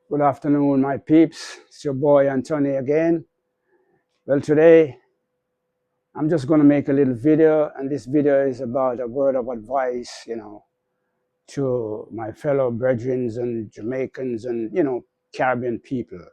Good afternoon, my peeps. It's your boy Anthony again. Well, today I'm just going to make a little video, and this video is about a word of advice, to my fellow brethren and Jamaicans and, Caribbean people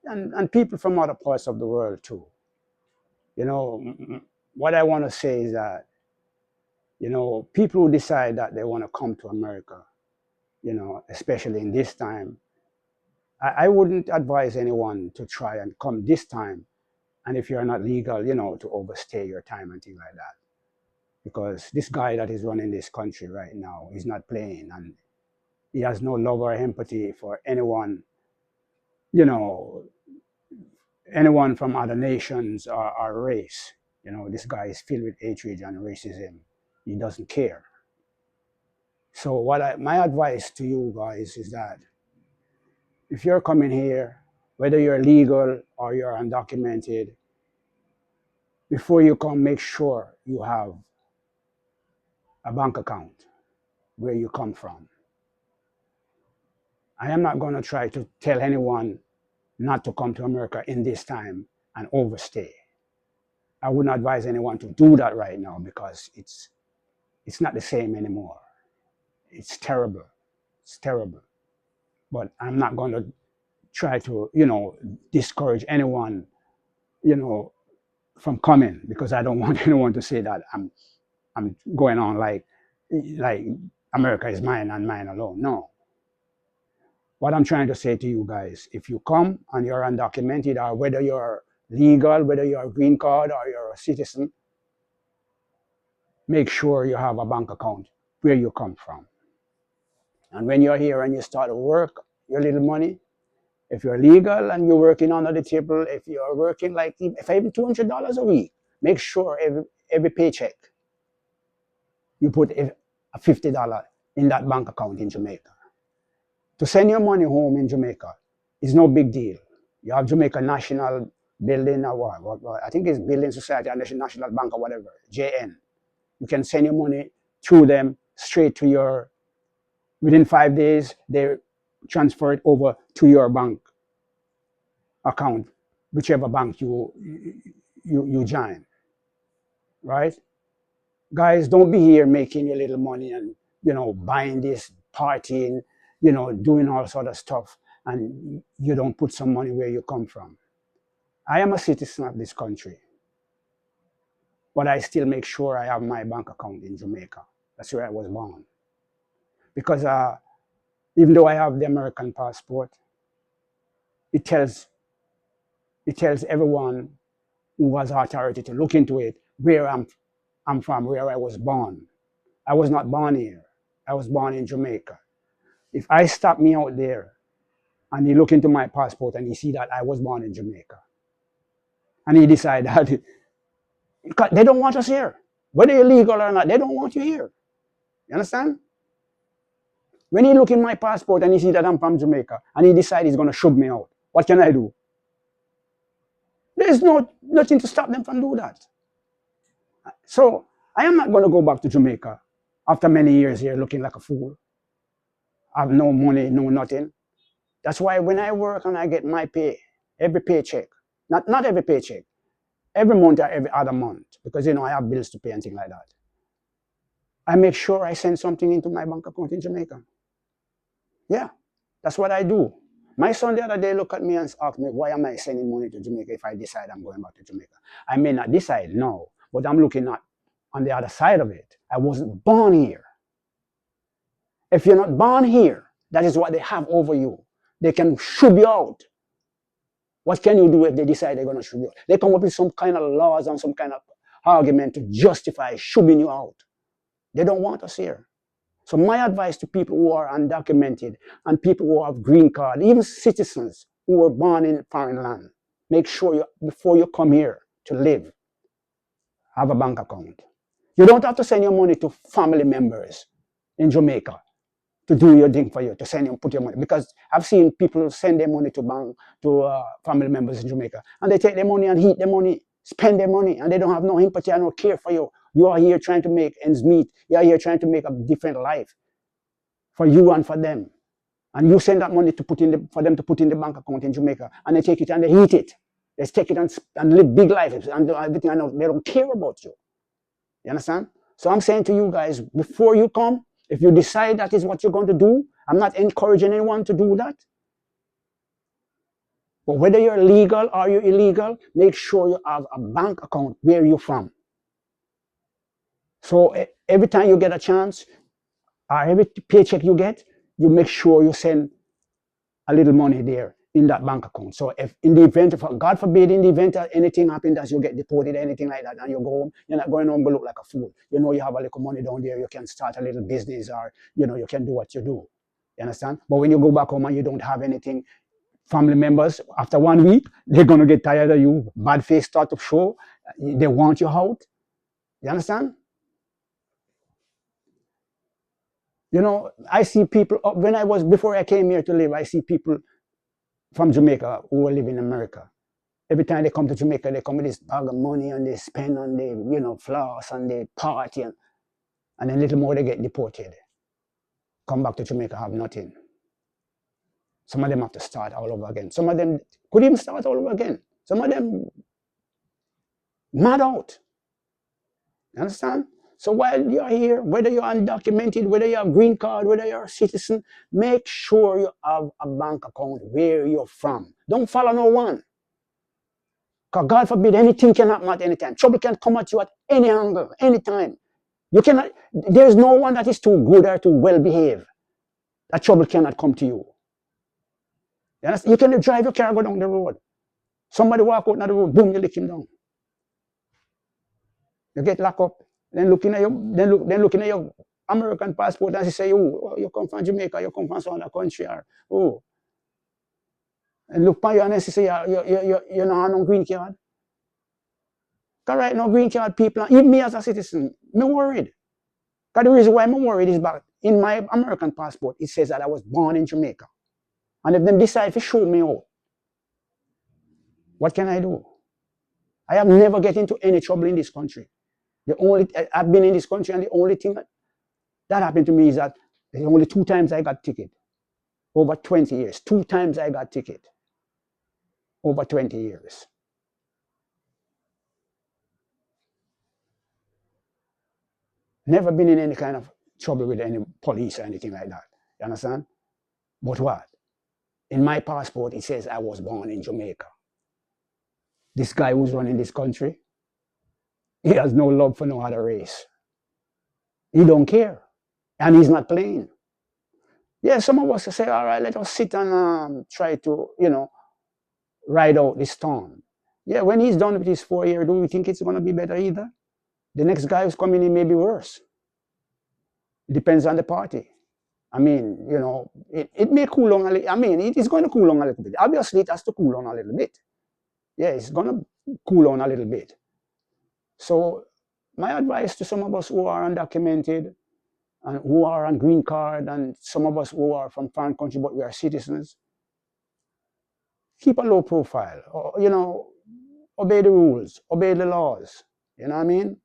and people from other parts of the world too. You know, what I want to say is that, people who decide that they want to come to America, especially in this time, I wouldn't advise anyone to try and come this time. And if you're not legal, to overstay your time and things like that. Because this guy that is running this country right now is not playing, and he has no love or empathy for anyone, you know, anyone from other nations or race. This guy is filled with hatred and racism. He doesn't care. So my advice to you guys is that if you're coming here, whether you're legal or you're undocumented, before you come, make sure you have a bank account where you come from. I am not going to try to tell anyone not to come to America in this time and overstay. I wouldn't advise anyone to do that right now because it's not the same anymore. It's terrible. It's terrible. But I'm not going to try to, discourage anyone, from coming, because I don't want anyone to say that I'm going on like America is mine and mine alone. No. What I'm trying to say to you guys, if you come and you're undocumented, or whether you're legal, whether you're a green card or you're a citizen, make sure you have a bank account where you come from. And when you're here and you start to work your little money, if you're legal and you're working under the table, if you're working like if even $200 a week, make sure every paycheck you put a $50 in that bank account in Jamaica. To send your money home in Jamaica is no big deal. You have Jamaica National Building or what I think it's Building Society and National Bank or whatever, JN. You can send your money through them straight to within 5 days, they transfer it over to your bank account, whichever bank you join, right? Guys, don't be here making your little money and, buying this, partying, doing all sort of stuff, and you don't put some money where you come from. I am a citizen of this country, but I still make sure I have my bank account in Jamaica. That's where I was born. Because even though I have the American passport, it tells everyone who has authority to look into it where I'm from, where I was born. I was not born here. I was born in Jamaica. If I stop me out there and he look into my passport and he see that I was born in Jamaica, and he decide that they don't want us here, whether you're legal or not, they don't want you here. You understand? When he look in my passport and he see that I'm from Jamaica and he decide he's going to shove me out, what can I do? There's nothing to stop them from doing that. So I am not going to go back to Jamaica after many years here looking like a fool. I have no money, no nothing. That's why when I work and I get my pay, every paycheck, not every paycheck, every month or every other month, because I have bills to pay and things like that, I make sure I send something into my bank account in Jamaica. Yeah, that's what I do. My son the other day looked at me and asked me, why am I sending money to Jamaica if I decide I'm going back to Jamaica? I may not decide, no, but I'm looking at on the other side of it. I wasn't born here. If you're not born here, that is what they have over you. They can shove you out. What can you do if they decide they're going to shove you out? They come up with some kind of laws and some kind of argument to justify shoving you out. They don't want us here. So my advice to people who are undocumented and people who have green card, even citizens who were born in foreign land, make sure before you come here to live, have a bank account. You don't have to send your money to family members in Jamaica to do your thing for you, to put your money. Because I've seen people send their money to family members in Jamaica, and they take their money and heat their money, spend their money, and they don't have no empathy and no care for you. You are here trying to make ends meet. You are here trying to make a different life for you and for them. And you send that money to put in for them to put in the bank account in Jamaica, and they take it and they eat it. They take it and live big lives and do everything. I know they don't care about you. You understand? So I'm saying to you guys, before you come, if you decide that is what you're going to do, I'm not encouraging anyone to do that. But whether you're legal or you're illegal, make sure you have a bank account where you're from. So every time you get a chance, or every paycheck you get, you make sure you send a little money there in that bank account. So if in the event of, God forbid, in the event that anything happens that you get deported or anything like that, and you go home, you're not going home to look like a fool. You know you have a little money down there, you can start a little business, or you can do what you do. You understand? But when you go back home and you don't have anything, family members, after 1 week, they're gonna get tired of you. Bad face start to show. They want you out. You understand? I see people, before I came here to live, I see people from Jamaica who live in America. Every time they come to Jamaica, they come with this bag of money and they spend and they, floss and they party and then little more they get deported. Come back to Jamaica, have nothing. Some of them have to start all over again. Some of them could even start all over again. Some of them mad out. You understand? So while you're here, whether you're undocumented, whether you have green card, whether you're a citizen, make sure you have a bank account where you're from. Don't follow no one. Because God forbid, anything can happen at any time. Trouble can come at you at any angle, anytime. There's no one that is too good or too well behaved. That trouble cannot come to you. You can drive your car, go down the road. Somebody walk out on the road, boom, you lick him down. You get locked up. Then looking at your American passport and say, oh, you come from Jamaica, you come from some other country, or oh. And look at you and say, you're not on no green card. Because right now, green card people, even me as a citizen, I'm worried. Because the reason why I'm worried is that in my American passport, it says that I was born in Jamaica. And if them decide to show me out, what can I do? I have never get into any trouble in this country. I've been in this country, and the only thing that happened to me is that there's only 2 times I got ticket over 20 years. 2 times I got ticket over 20 years. Never been in any kind of trouble with any police or anything like that. You understand? But what? In my passport, it says I was born in Jamaica. This guy who's running this country, he has no love for no other race. He don't care. And he's not playing. Yeah, some of us say, all right, let us sit and try to, ride out this storm. Yeah, when he's done with his 4 years, do we think it's going to be better either? The next guy who's coming in may be worse. It depends on the party. I mean, it may cool on a little. I mean, it is going to cool on a little bit. Obviously, it has to cool on a little bit. Yeah, it's going to cool on a little bit. So my advice to some of us who are undocumented and who are on green card, and some of us who are from foreign country but we are citizens, keep a low profile. Or, obey the rules, obey the laws. You know what I mean?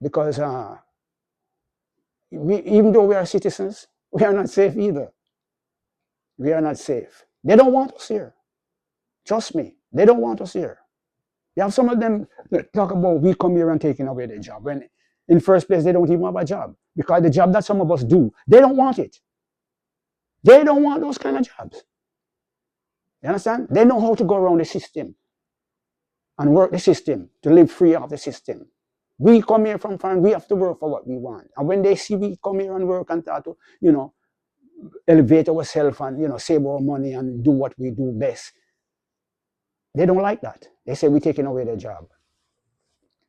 Because even though we are citizens, we are not safe either. We are not safe. They don't want us here. Trust me, they don't want us here. You have some of them that talk about we come here and taking away their job, when in first place they don't even have a job, because the job that some of us do, they don't want it. They don't want those kind of jobs. You understand? They know how to go around the system and work the system to live free of the system. We come here from foreign, we have to work for what we want. And when they see we come here and work and start to, elevate ourselves and, save our money and do what we do best, they don't like that. They say we're taking away their job.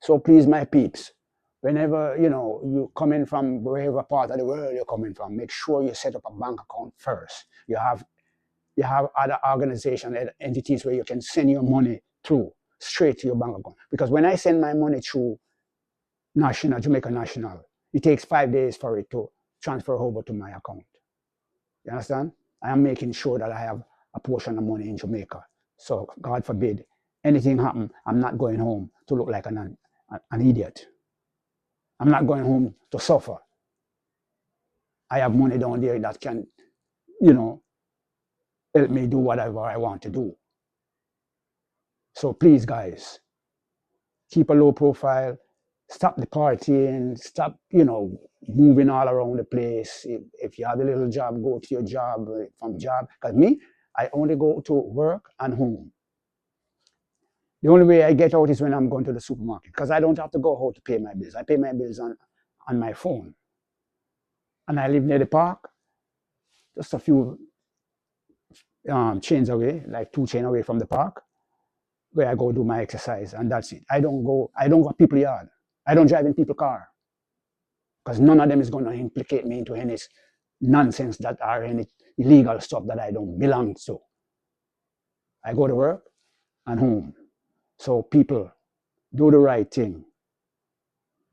So please, my peeps, whenever, you come in from wherever part of the world you're coming from, make sure you set up a bank account first. You have other organizations, entities where you can send your money through straight to your bank account. Because when I send my money through Jamaica National, it takes 5 days for it to transfer over to my account. You understand? I am making sure that I have a portion of money in Jamaica. So God forbid anything happen, I'm not going home to look like an idiot. I'm not going home to suffer. I have money down there that can you know, help me do whatever I want to do. So please, guys, keep a low profile, stop the partying, stop, moving all around the place. If you have a little job, go to your job, from job. Because me, I only go to work and home. The only way I get out is when I'm going to the supermarket because I don't have to go out to pay my bills. I pay my bills on my phone. And I live near the park, just a few chains away, like 2 chains away from the park, where I go do my exercise, and that's it. I don't go people yard. I don't drive in people's car because none of them is going to implicate me into any nonsense that are any illegal stuff that I don't belong to. I go to work and home. So people, do the right thing.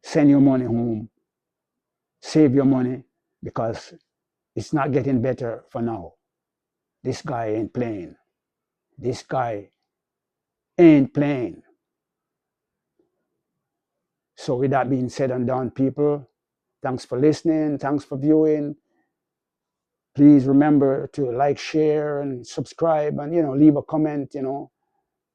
Send your money home. Save your money because it's not getting better for now. This guy ain't playing. This guy ain't playing. So with that being said and done, people, thanks for listening. Thanks for viewing. Please remember to like, share, and subscribe, and leave a comment.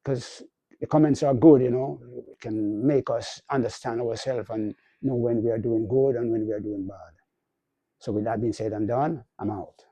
Because the comments are good. It can make us understand ourselves and know when we are doing good and when we are doing bad. So with that being said and done, I'm out.